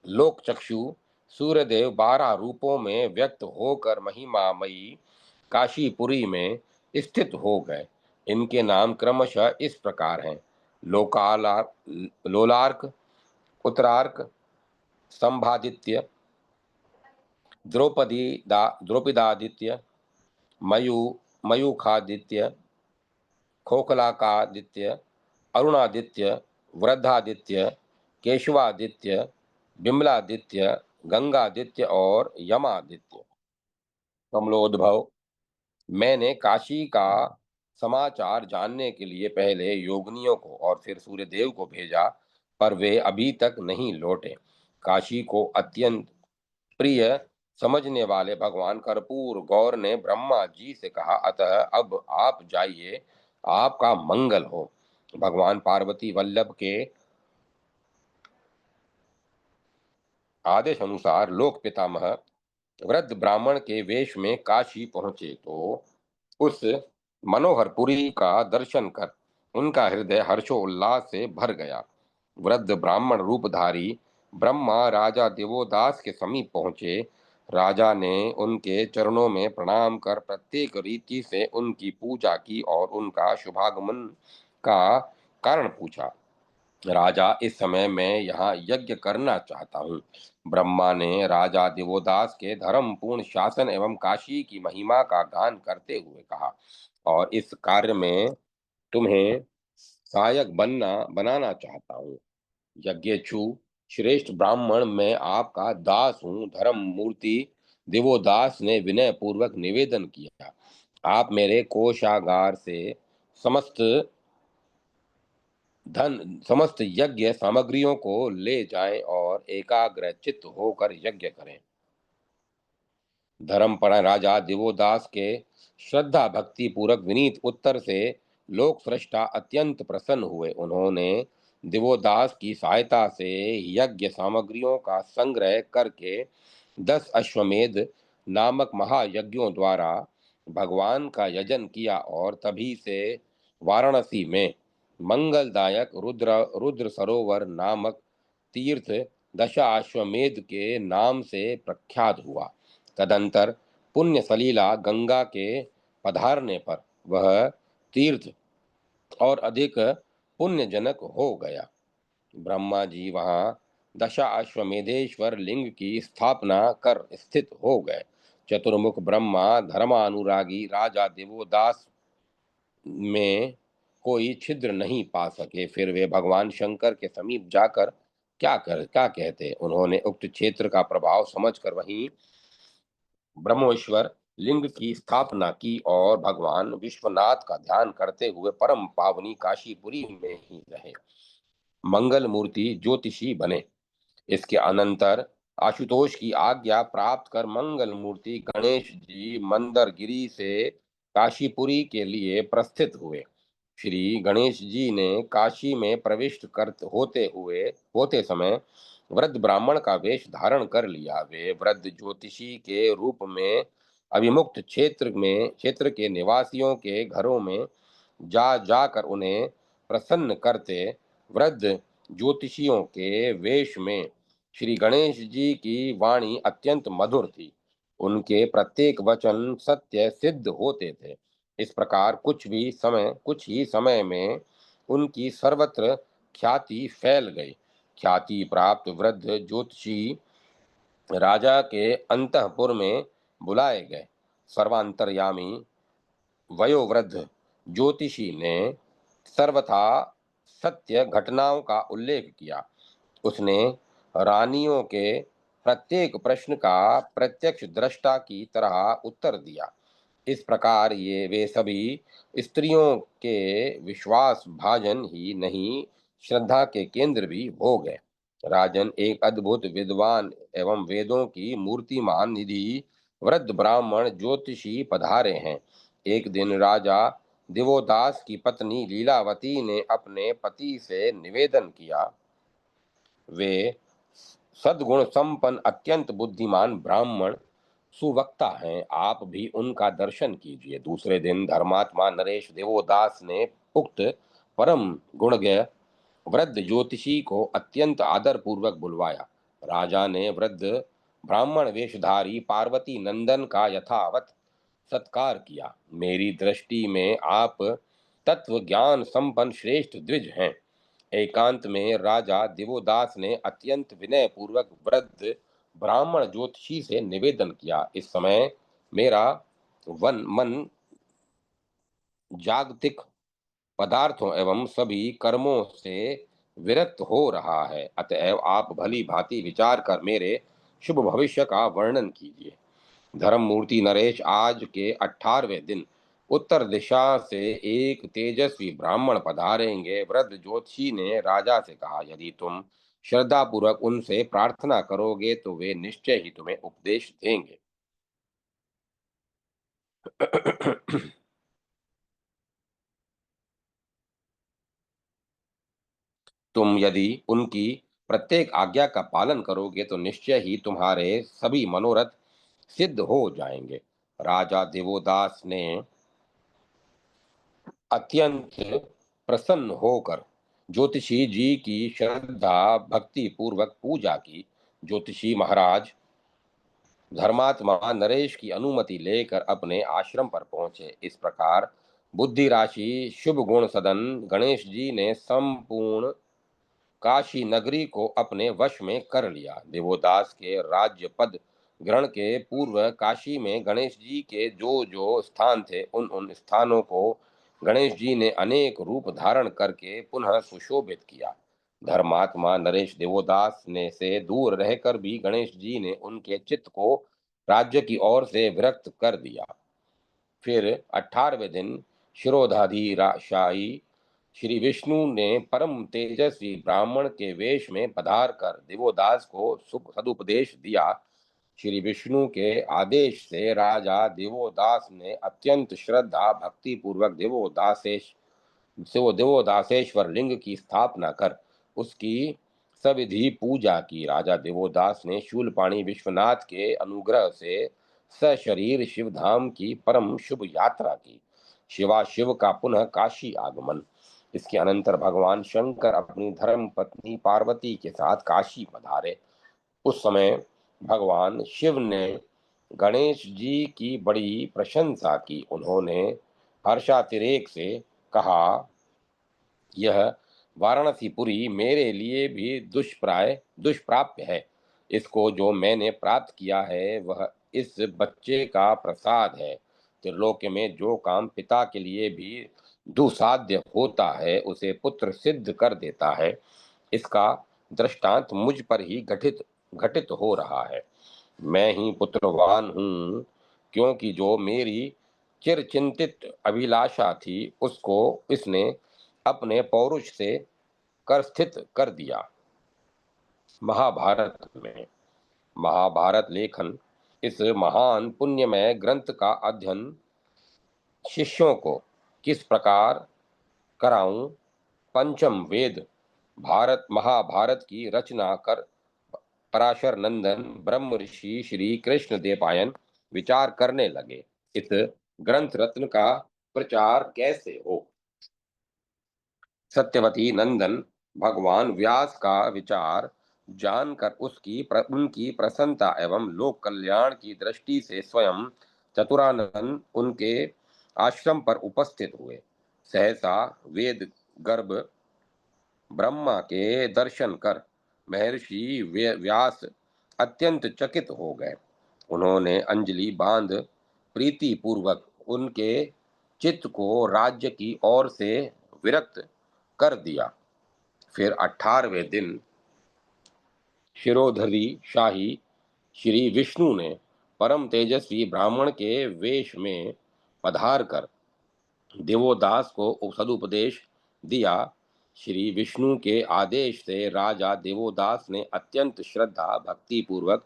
लोकचक्षु सूर्यदेव 12 रूपों में व्यक्त होकर महिमामयी काशीपुरी में स्थित हो गए। इनके नाम क्रमशः इस प्रकार हैं: लोलार्क, उत्तरार्क, संभादित्य, द्रौपदादित्य, मयू मयूखादित्य, खोखलाकादित्य, अरुणादित्य, वृद्धादित्य, केशवादित्य, बिमलादित्य, गंगादित्य और यमादित्य। कमलोद्भव, मैंने काशी का समाचार जानने के लिए पहले योगिनियों को और फिर सूर्यदेव को भेजा, पर वे अभी तक नहीं लौटे। काशी को अत्यंत प्रिय समझने वाले भगवान कर्पूर गौर ने ब्रह्मा जी से कहा, अतः अब आप जाइए, आपका मंगल हो। भगवान पार्वती वल्लभ के आदेश अनुसार लोक पितामह वृद्ध ब्राह्मण के वेश में काशी पहुंचे तो उस मनोहरपुरी का दर्शन कर उनका हृदय हर्षोल्लास से भर गया। वृद्ध ब्राह्मण रूपधारी ब्रह्मा राजा देवोदास के समीप पहुंचे। राजा ने उनके चरणों में प्रणाम कर प्रत्येक रीति से उनकी पूजा की और उनका शुभागमन का कारण पूछा। राजा, इस समय मैं यहाँ यज्ञ करना चाहता हूँ। ब्रह्मा ने राजा दिवोदास के धर्म पूर्ण शासन एवं काशी की महिमा का गान करते हुए कहा, और इस कार्य में तुम्हें सहायक बनाना चाहता हूँ। यज्ञेच्छु श्रेष्ठ ब्राह्मण, मैं आपका दास हूँ। धर्म मूर्ति दिवोदास ने विनय पूर्वक निवेदन किया, आप मेरे कोषागार से समस्त समस्त यज्ञ सामग्रियों को ले जाएं और एकाग्र चित्त होकर यज्ञ करें। धर्मपरायण राजा दिवोदास के श्रद्धा भक्ति पूर्वक विनीत उत्तर से लोक सृष्टा अत्यंत प्रसन्न हुए। उन्होंने दिवोदास की सहायता से यज्ञ सामग्रियों का संग्रह करके 10 अश्वमेध नामक महायज्ञों द्वारा भगवान का यजन किया और तभी से वाराणसी में मंगलदायक रुद्र सरोवर नामक तीर्थ दशाश्वमेध के नाम से प्रख्यात हुआ। तदंतर पुण्य सलीला गंगा के पधारने पर वह तीर्थ और अधिक पुण्यजनक हो गया। ब्रह्मा जी वहां दशा अश्वमेधेश्वर लिंग की स्थापना कर स्थित हो गए। चतुर्मुख ब्रह्मा धर्मानुरागी राजा देवोदास में कोई छिद्र नहीं पा सके। फिर वे भगवान शंकर के समीप जाकर क्या कहते। उन्होंने उक्त क्षेत्र का प्रभाव समझकर वहीं ब्रह्मेश्वर लिंग की स्थापना की और भगवान विश्वनाथ का ध्यान करते हुए परम पावनी काशीपुरी में ही रहे। मंगल मूर्ति ज्योतिषी बने। इसके अनंतर आशुतोष की आज्ञा प्राप्त कर मंगल मूर्ति गणेश जी मंदरगिरी से काशीपुरी के लिए प्रस्थित हुए। श्री गणेश जी ने काशी में प्रविष्ट कर होते समय वृद्ध ब्राह्मण का वेश धारण कर लिया। वे वृद्ध ज्योतिषी के रूप में अभिमुक्त क्षेत्र के निवासियों के घरों में जा जाकर उन्हें प्रसन्न करते। वृद्ध ज्योतिषियों के वेश में श्री गणेश जी की वाणी अत्यंत मधुर थी। उनके प्रत्येक वचन सत्य सिद्ध होते थे। इस प्रकार कुछ ही समय में उनकी सर्वत्र ख्याति फैल गई। ख्याति प्राप्त वृद्ध ज्योतिषी राजा के अंतःपुर में बुलाए गए। सर्वांतर्यामी वयोवृद्ध ज्योतिषी ने सर्वथा सत्य घटनाओं का उल्लेख किया। उसने रानियों के प्रत्येक प्रश्न का प्रत्यक्ष दृष्टा की तरह उत्तर दिया। इस प्रकार ये वे सभी स्त्रियों के विश्वास भाजन ही नहीं, श्रद्धा के केंद्र भी हो गए। राजन, एक अद्भुत विद्वान एवं वेदों की मूर्तिमान निधि वृद्ध ब्राह्मण ज्योतिषी पधारे हैं। एक दिन राजा दिवोदास की पत्नी लीलावती ने अपने पति से निवेदन किया। वे सद्गुण संपन्न अत्यंत बुद्धिमान ब्राह्मण सुवक्ता हैं, आप भी उनका दर्शन कीजिए। दूसरे दिन धर्मात्मा नरेश देवोदास ने उक्त परम गुणज्ञ वृद्ध ज्योतिषी को अत्यंत आदर पूर्वक बुलवाया। राजा ने वृद्ध ब्राह्मण वेशधारी पार्वती नंदन का यथावत सत्कार किया। मेरी दृष्टि में आप तत्व ज्ञान संपन्न श्रेष्ठ द्विज हैं। एकांत में राजा दिवोदास ने अत्यंत विनय पूर्वक वृद्ध ब्राह्मण ज्योतिषी से निवेदन किया। इस समय मेरा मन जागतिक पदार्थों एवं सभी कर्मों से विरक्त हो रहा है। अतएव आप भली भांति विचार कर मेरे शुभ भविष्य का वर्णन कीजिए। धर्म मूर्ति नरेश, आज के 18वें दिन उत्तर दिशा से एक तेजस्वी ब्राह्मण पधारेंगे। वृद्ध ज्योतिषी ने राजा से कहा, यदि तुम श्रद्धा पूर्वक उनसे प्रार्थना करोगे तो वे निश्चय ही तुम्हें उपदेश देंगे। तुम यदि उनकी प्रत्येक आज्ञा का पालन करोगे तो निश्चय ही तुम्हारे सभी मनोरथ सिद्ध हो जाएंगे। राजा देवोदास ने अत्यंत प्रसन्न होकर ज्योतिषी जी की श्रद्धा भक्ति पूर्वक पूजा की। ज्योतिषी महाराज धर्मात्मा नरेश की अनुमति लेकर अपने आश्रम पर पहुंचे। इस प्रकार बुद्धि राशि शुभ गुण सदन गणेश जी ने संपूर्ण काशी नगरी को अपने वश में कर लिया। देवोदास के राज्य पद ग्रहण के पूर्व काशी में गणेश जी के जो जो स्थान थे उन उन स्थानों को गणेश जी ने अनेक रूप धारण करके पुनः सुशोभित किया। धर्मात्मा नरेश देवोदास ने से दूर रहकर भी गणेश जी ने उनके चित्त को राज्य की ओर से विरक्त कर दिया। फिर 18वें दिन शिरोधाधिशायी श्री विष्णु ने परम तेजस्वी ब्राह्मण के वेश में पधार कर दिवोदास को सदुपदेश दिया। श्री विष्णु के आदेश से राजा दिवोदास ने अत्यंत श्रद्धा भक्ति पूर्वक देवोदासेश्वर लिंग की स्थापना कर उसकी सविधि पूजा की। राजा देवोदास ने शूलपाणी विश्वनाथ के अनुग्रह से सशरीर शिवधाम की परम शुभ यात्रा की। शिवाशिव का पुनः काशी आगमन। इसके अनंतर भगवान शंकर अपनी धर्म पत्नी पार्वती के साथ काशी पधारे। उस समय भगवान शिव ने गणेश जी की बड़ी प्रशंसा की। उन्होंने हर्षातिरेक से कहा, यह वाराणसीपुरी मेरे लिए भी दुष्प्राप्य है। इसको जो मैंने प्राप्त किया है वह इस बच्चे का प्रसाद है। त्रिलोक में जो काम पिता के लिए भी दुसाध्य होता है उसे पुत्र सिद्ध कर देता है। इसका दृष्टांत मुझ पर ही घटित घटित हो रहा है। मैं ही पुत्रवान हूँ, क्योंकि जो मेरी चिरचिंतित अभिलाषा थी उसको इसने अपने पौरुष से कर स्थित कर दिया। महाभारत में महाभारत लेखन इस महान पुण्यमय ग्रंथ का अध्ययन शिष्यों को किस प्रकार कराऊं। पंचम वेद भारत महाभारत की रचना कर पराशर नंदन ब्रह्म ऋषि श्री कृष्ण देवपायन विचार करने लगे, इस ग्रंथ रत्न का प्रचार कैसे हो। सत्यवती नंदन भगवान व्यास का विचार जानकर उनकी प्रसन्नता एवं लोक कल्याण की दृष्टि से स्वयं चतुरानन उनके आश्रम पर उपस्थित हुए। सहसा वेद गर्भ ब्रह्मा के दर्शन कर महर्षि व्यास अत्यंत चकित हो गए। उन्होंने अंजलि बांध प्रीति पूर्वक उनके चित्त को राज्य की ओर से विरक्त कर दिया। फिर 18वें दिन शिरोधरी शाही श्री विष्णु ने परम तेजस्वी ब्राह्मण के वेश में पधार कर देवोदास को सदुपदेश दिया। श्री विष्णु के आदेश से राजा देवोदास ने अत्यंत श्रद्धा भक्ति पूर्वक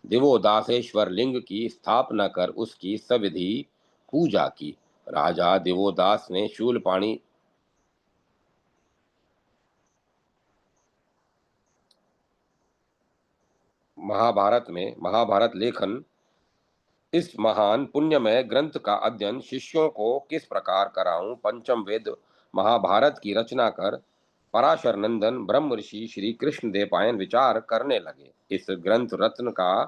देवोदासेश्वर लिंग की स्थापना कर उसकी सविधि पूजा की। राजा देवोदास ने शूलपाणी महाभारत लेखन इस महान पुण्यमय ग्रंथ का अध्ययन शिष्यों को किस प्रकार कराऊं। पंचम वेद महाभारत की रचना कर पराशर नंदन ब्रह्म ऋषि श्री कृष्ण देवपायन विचार करने लगे, इस ग्रंथ रत्न का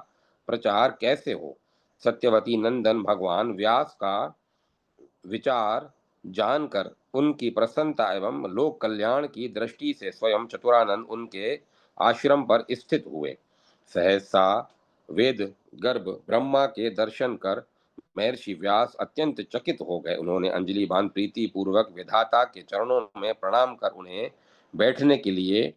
प्रचार कैसे हो। सत्यवती नंदन भगवान व्यास का विचार जानकर उनकी प्रसन्नता एवं लोक कल्याण की दृष्टि से स्वयं चतुरानंद उनके आश्रम पर स्थित हुए। सहसा वेद गर्भ ब्रह्मा के दर्शन कर महर्षि व्यास अत्यंत चकित हो गए। उन्होंने अंजलि बांध प्रीति पूर्वक विधाता के चरणों में प्रणाम कर उन्हें बैठने के लिए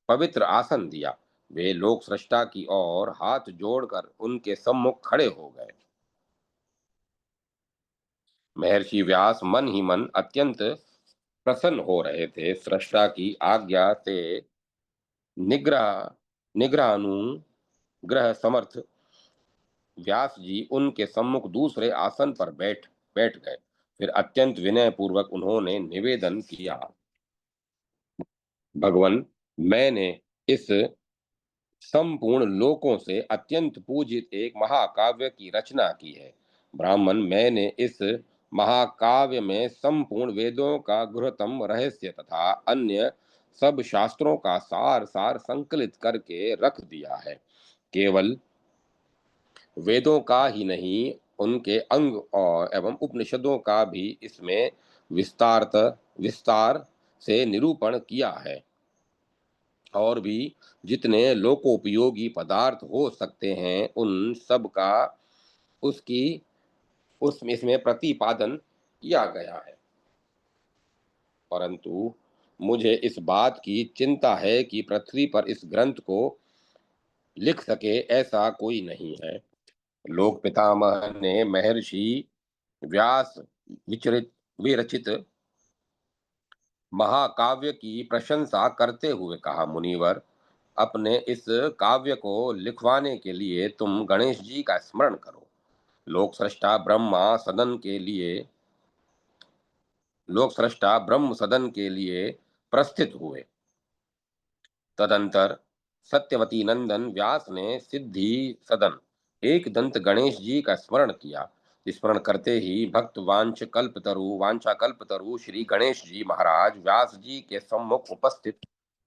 पवित्र आसन दिया। वे लोक सृष्टा की ओर हाथ जोड़कर उनके सम्मुख खड़े हो गए। महर्षि व्यास मन ही मन अत्यंत प्रसन्न हो रहे थे। सृष्टा की आज्ञा से निग्रह निग्रहानुग्रह समर्थ व्यास जी उनके सम्मुख दूसरे आसन पर बैठ गए। फिर अत्यंत विनय पूर्वक उन्होंने निवेदन किया, भगवान, मैंने इस संपूर्ण लोकों से अत्यंत पूजित एक महाकाव्य की रचना की है। ब्राह्मण, मैंने इस महाकाव्य में संपूर्ण वेदों का गृहतम रहस्य तथा अन्य सब शास्त्रों का सार सार संकलित करके रख दिया है। केवल वेदों का ही नहीं, उनके अंग और एवं उपनिषदों का भी इसमें विस्तार से निरूपण किया है। और भी जितने लोकोपयोगी पदार्थ हो सकते हैं उन सब का उसकी उसमें इसमें प्रतिपादन किया गया है। परंतु मुझे इस बात की चिंता है कि पृथ्वी पर इस ग्रंथ को लिख सके ऐसा कोई नहीं है। लोक पितामह ने महर्षि व्यास विचरित विरचित महाकाव्य की प्रशंसा करते हुए कहा, मुनिवर, अपने इस काव्य को लिखवाने के लिए तुम गणेश जी का स्मरण करो। लोक सृष्टा ब्रह्मा सदन के लिए लोक सृष्टा ब्रह्म सदन के लिए प्रस्थित हुए। तदंतर सत्यवती नंदन व्यास ने सिद्धि सदन एक दंत गणेश जी का स्मरण किया। स्मरण करते ही भक्त वांछा कल्पतरु श्री गणेश जी महाराज व्यास जी के सम्मुख उपस्थित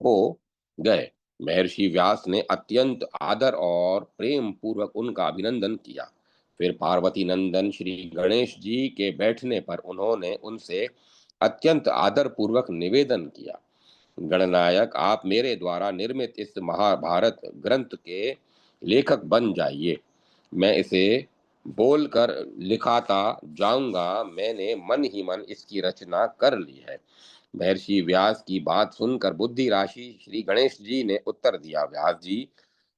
हो गए। महर्षि व्यास ने अत्यंत आदर और प्रेम पूर्वक उनका अभिनंदन किया। फिर पार्वती नंदन श्री गणेश जी के बैठने पर उन्होंने उनसे अत्यंत आदर पूर्वक निवेदन किया, गणनायक, आप मेरे द्वारा निर्मित इस महाभारत ग्रंथ के लेखक बन जाइए। मैं इसे बोलकर लिखाता जाऊंगा। मैंने मन ही मन इसकी रचना कर ली है। महर्षि व्यास की बात सुनकर बुद्धि राशि श्री गणेश जी ने उत्तर दिया, व्यास जी,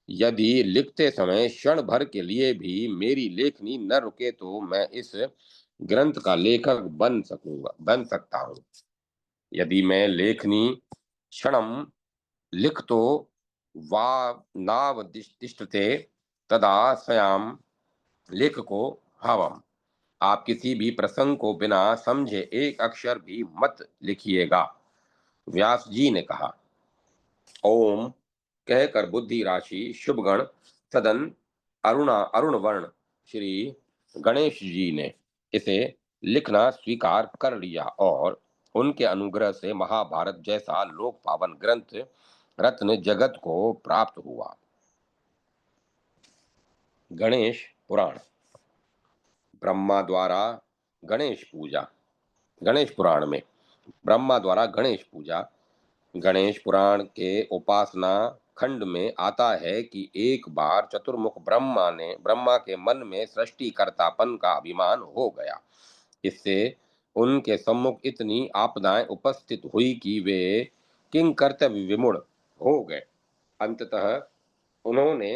यदि लिखते समय क्षण भर के लिए भी मेरी लेखनी न रुके तो मैं इस ग्रंथ का लेखक बन सकता हूँ। यदि मैं लेखनी क्षणम लिखतो वा नावतिष्ठते तदा स्वयं लेखको हवम। आप किसी भी प्रसंग को बिना समझे एक अक्षर भी मत लिखिएगा। व्यास जी ने कहा। ओम कहकर बुद्धि राशि शुभगण सदन अरुण वर्ण श्री गणेश जी ने इसे लिखना स्वीकार कर लिया और उनके अनुग्रह से महाभारत जैसा लोक पावन ग्रंथ रत्न जगत को प्राप्त हुआ। गणेश पुराण। ब्रह्मा द्वारा गणेश पूजा। गणेश पुराण में ब्रह्मा द्वारा गणेश पूजा। गणेश पुराण के उपासना खंड में आता है कि एक बार चतुर्मुख ब्रह्मा के मन में सृष्टिकर्तापन का अभिमान हो गया। इससे उनके सम्मुख इतनी आपदाएं उपस्थित हुई कि वे किंग कर्तव्य विमूढ़ हो गए। अंततः उन्होंने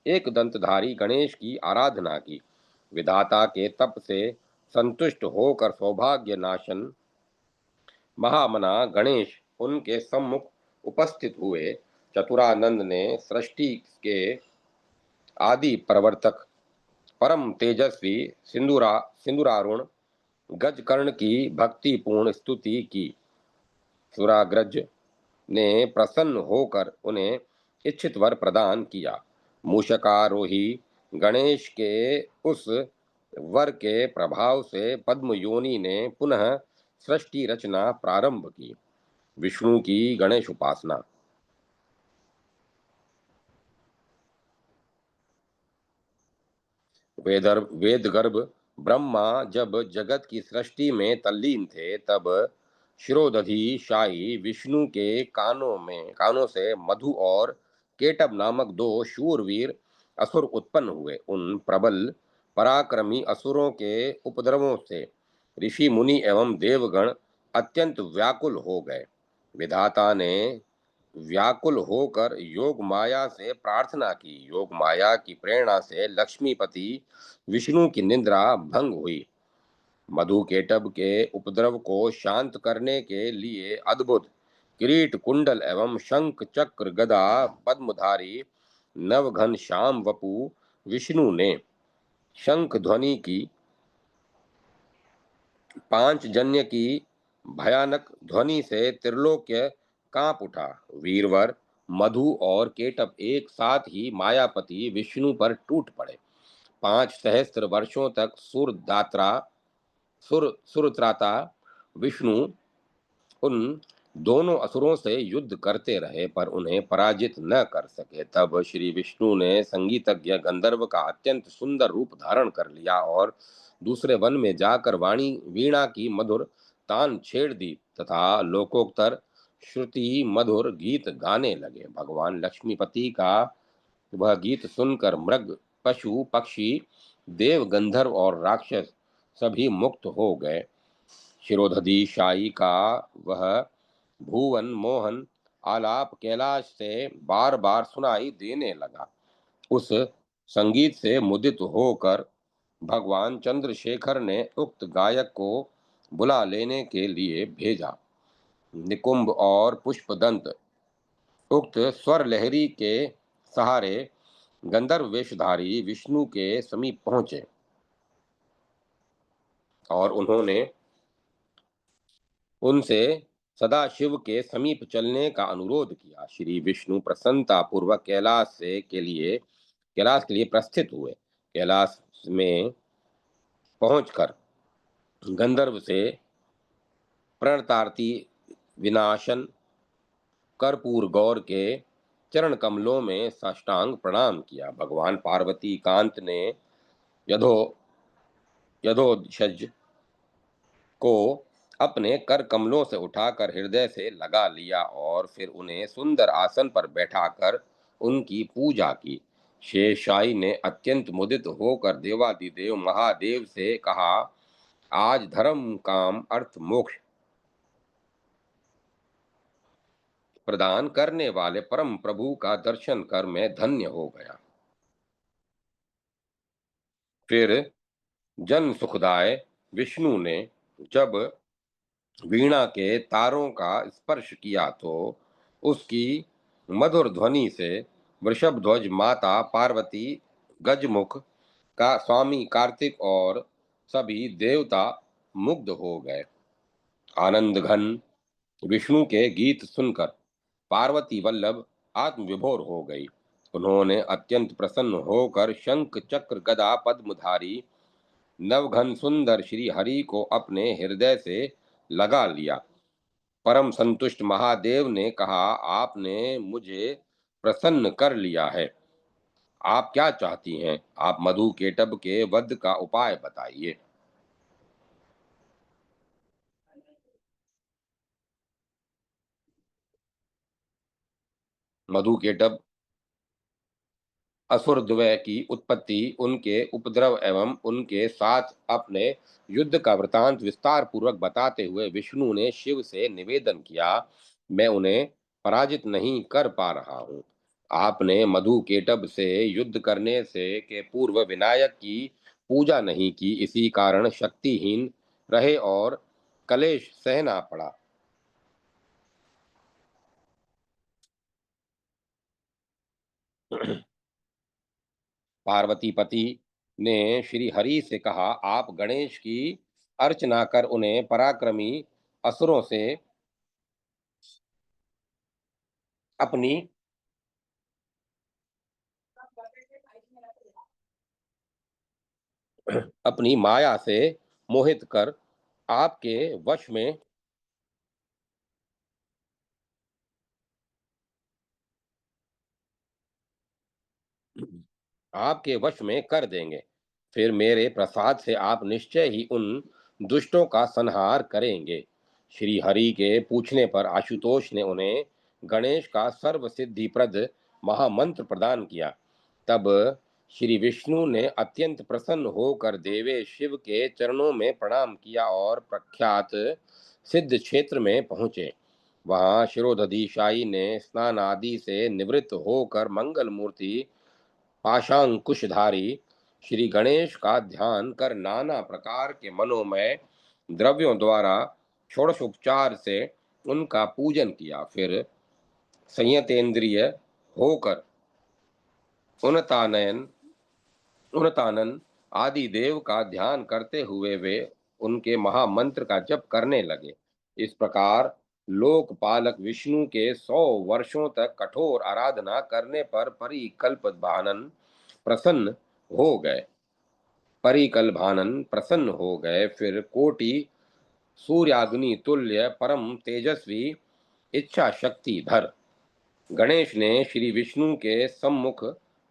एक दंतधारी गणेश की आराधना की। विधाता के तप से संतुष्ट होकर सौभाग्य नाशन महामना गणेश उनके सम्मुख उपस्थित हुए। चतुरानंद ने सृष्टि के आदि प्रवर्तक परम तेजस्वी सिंदूरारुण गजकर्ण की भक्तिपूर्ण स्तुति की। सुराग्रज ने प्रसन्न होकर उन्हें इच्छित वर प्रदान किया। मूषकारोही गणेश के उस वर के प्रभाव से पद्म योनि ने पुनः सृष्टि रचना प्रारंभ की। विष्णु की गणेश उपासना। वेद गर्भ ब्रह्मा जब जगत की सृष्टि में तल्लीन थे तब शिरोदधि शाही विष्णु के कानों से मधु और केटब नामक दो शूरवीर असुर उत्पन्न हुए। उन प्रबल पराक्रमी असुरों के उपद्रवों से ऋषि मुनि एवं देवगण अत्यंत व्याकुल हो गए। विधाता ने व्याकुल होकर योग माया से प्रार्थना की। योग माया की प्रेरणा से लक्ष्मीपति विष्णु की निद्रा भंग हुई। मधु केटब के उपद्रव को शांत करने के लिए अद्भुत किरीट कुंडल एवं शंख चक्र गदा पद्मधारी नवघन श्याम वपु विष्णु ने शंख ध्वनि की 5 जन्य की भयानक ध्वनि से त्रिलोक्य कांप उठा। वीरवर मधु और केटप एक साथ ही मायापति विष्णु पर टूट पड़े। 5 सहस्त्र वर्षों तक सुरत्राता विष्णु उन दोनों असुरों से युद्ध करते रहे पर उन्हें पराजित न कर सके। तब श्री विष्णु ने संगीतज्ञ गंधर्व का अत्यंत सुंदर रूप धारण कर लिया और दूसरे वन में जाकर वाणी वीणा की मधुर तान छेड़ दी तथा लोकोत्तर श्रुति मधुर गीत गाने लगे। भगवान लक्ष्मीपति का वह गीत सुनकर मृग पशु पक्षी देव गंधर्व और राक्षस सभी मुक्त हो गए। शिरोधधि शाही का वह भुवन मोहन आलाप कैलाश से बार बार सुनाई देने लगा। उस संगीत से मुदित होकर भगवान चंद्रशेखर ने उक्त गायक को बुला लेने के लिए भेजा। निकुंभ और पुष्पदंत उक्त स्वर लहरी के सहारे गंधर्व वेशधारी विष्णु के समीप पहुंचे और उन्होंने उनसे सदाशिव के समीप चलने का अनुरोध किया। श्री विष्णु प्रसन्नता पूर्वक कैलाश के लिए प्रस्थित हुए। कैलाश में पहुंचकर गंधर्व से प्रणतारती विनाशन कर्पूर गौर के चरण कमलों में साष्टांग प्रणाम किया। भगवान पार्वती कांत ने यथोशज को अपने कर कमलों से उठाकर हृदय से लगा लिया और फिर उन्हें सुंदर आसन पर बैठाकर उनकी पूजा की। शेषशाही ने अत्यंत मुदित होकर देवादिदेव महादेव से कहा, आज धर्म काम अर्थ मोक्ष प्रदान करने वाले परम प्रभु का दर्शन कर मैं धन्य हो गया। फिर जन सुखदाय विष्णु ने जब वीणा के तारों का स्पर्श किया तो उसकी मधुर ध्वनि से वृषभध्वज माता पार्वती, गजमुख का स्वामी कार्तिक और सभी देवता मुग्ध हो गए। आनंद घन विष्णु के गीत सुनकर पार्वती वल्लभ आत्मविभोर हो गई। उन्होंने अत्यंत प्रसन्न होकर शंख चक्र गदा पद्मधारी नवघन सुंदर श्री हरि को अपने हृदय से लगा लिया। परम संतुष्ट महादेव ने कहा, आपने मुझे प्रसन्न कर लिया है। आप क्या चाहती हैं? आप मधु केटब के वध का उपाय बताइए। मधु केटब असुरद्वय की उत्पत्ति, उनके उपद्रव एवं उनके साथ अपने युद्ध का वृतांत विस्तार पूर्वक बताते हुए विष्णु ने शिव से निवेदन किया, मैं उन्हें पराजित नहीं कर पा रहा हूँ। आपने मधु केटब से युद्ध करने से के पूर्व विनायक की पूजा नहीं की, इसी कारण शक्तिहीन रहे और कलेश सहना पड़ा। पार्वती पति ने श्री हरि से कहा, आप गणेश की अर्चना कर उन्हें पराक्रमी असुरों से अपनी अपनी माया से मोहित कर आपके वश में आपके वश में कर देंगे। फिर मेरे प्रसाद से आप निश्चय ही उन दुष्टों का संहार करेंगे। श्री हरि के पूछने पर आशुतोष ने उन्हें गणेश का सर्व सिद्धिप्रद महामंत्र प्रदान किया। तब श्री विष्णु ने अत्यंत प्रसन्न होकर देवे शिव के चरणों में प्रणाम किया और प्रख्यात सिद्ध क्षेत्र में पहुंचे। वहां शिरोधधिशायी ने स्नान आदि से निवृत्त होकर मंगल मूर्ति पाशांकुशधारी श्री गणेश का ध्यान कर नाना प्रकार के मनोमय द्रव्यों द्वारा षोडशोपचार से उनका पूजन किया। फिर संयतेंद्रिय होकर उनतानयन उनतानन आदि देव का ध्यान करते हुए वे उनके महामंत्र का जप करने लगे। इस प्रकार लोकपालक विष्णु के 100 वर्षों तक कठोर आराधना करने पर परिकल्प भानन प्रसन्न हो गए। परिकल्भानन प्रसन्न हो गए। फिर कोटि सूर्याग्नि तुल्य परम तेजस्वी इच्छा शक्ति धर गणेश ने श्री विष्णु के सम्मुख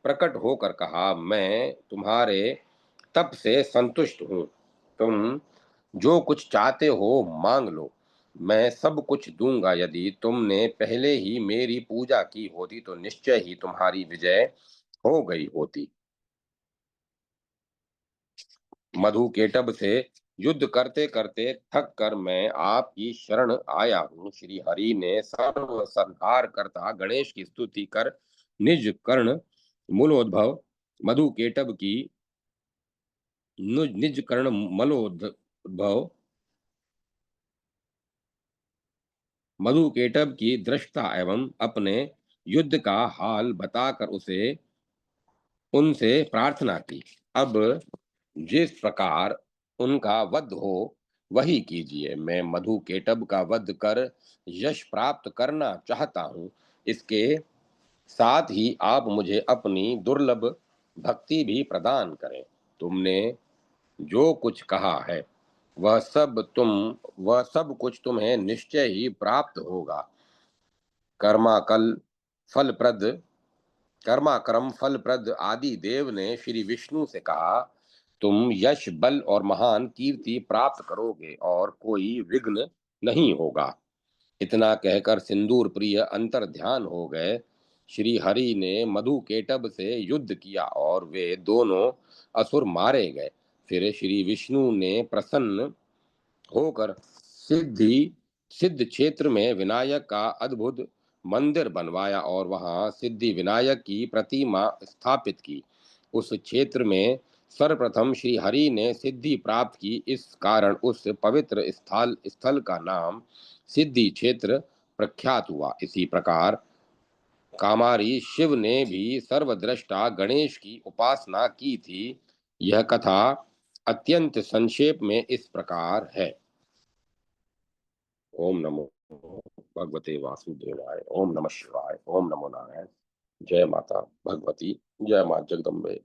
प्रकट होकर कहा, मैं तुम्हारे तप से संतुष्ट हूँ। तुम जो कुछ चाहते हो मांग लो, मैं सब कुछ दूंगा। यदि तुमने पहले ही मेरी पूजा की होती तो निश्चय ही तुम्हारी विजय हो गई होती। मधु केटब से युद्ध करते करते थक कर मैं आपकी शरण आया हूँ। श्री हरि ने सर्व संहार करता गणेश की स्तुति कर निज कर्ण मूलोद्भव मधु केटब की निज कर्ण मलोद्भव मधु केटब की दृष्टता एवं अपने युद्ध का हाल बताकर उसे उनसे प्रार्थना की। अब जिस प्रकार उनका वध हो वही कीजिए। मैं मधु केटब का वध कर यश प्राप्त करना चाहता हूँ। इसके साथ ही आप मुझे अपनी दुर्लभ भक्ति भी प्रदान करें। तुमने जो कुछ कहा है वह सब कुछ तुम्हें निश्चय ही प्राप्त होगा। कर्माकल फलप्रद कर्माक्रम फलप्रद आदि देव ने श्री विष्णु से कहा, तुम यश, बल और महान कीर्ति प्राप्त करोगे और कोई विघ्न नहीं होगा। इतना कहकर सिंदूर प्रिय अंतर ध्यान हो गए। श्री हरि ने मधु केटब से युद्ध किया और वे दोनों असुर मारे गए। फिर श्री विष्णु ने प्रसन्न होकर सिद्धि सिद्ध क्षेत्र में विनायक का अद्भुत मंदिर बनवाया और वहां सिद्धि विनायक की प्रतिमा स्थापित की। उस क्षेत्र में सर्वप्रथम श्री हरि ने सिद्धि प्राप्त की। इस कारण उस पवित्र स्थल का नाम सिद्धि क्षेत्र प्रख्यात हुआ। इसी प्रकार कामारी शिव ने भी सर्वद्रष्टा गणेश की उपासना की थी। यह कथा अत्यंत संक्षेप में इस प्रकार है। ओम नमो भगवते वासुदेवाय। ओम नमः शिवाय। ओम नमो नारायण। जय माता भगवती। जय मां जगदम्बे।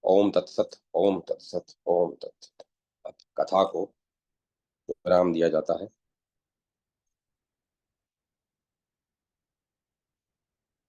ओम तत्सत। ओम तत्सत। ओम तत्सत। कथा को विराम दिया जाता है।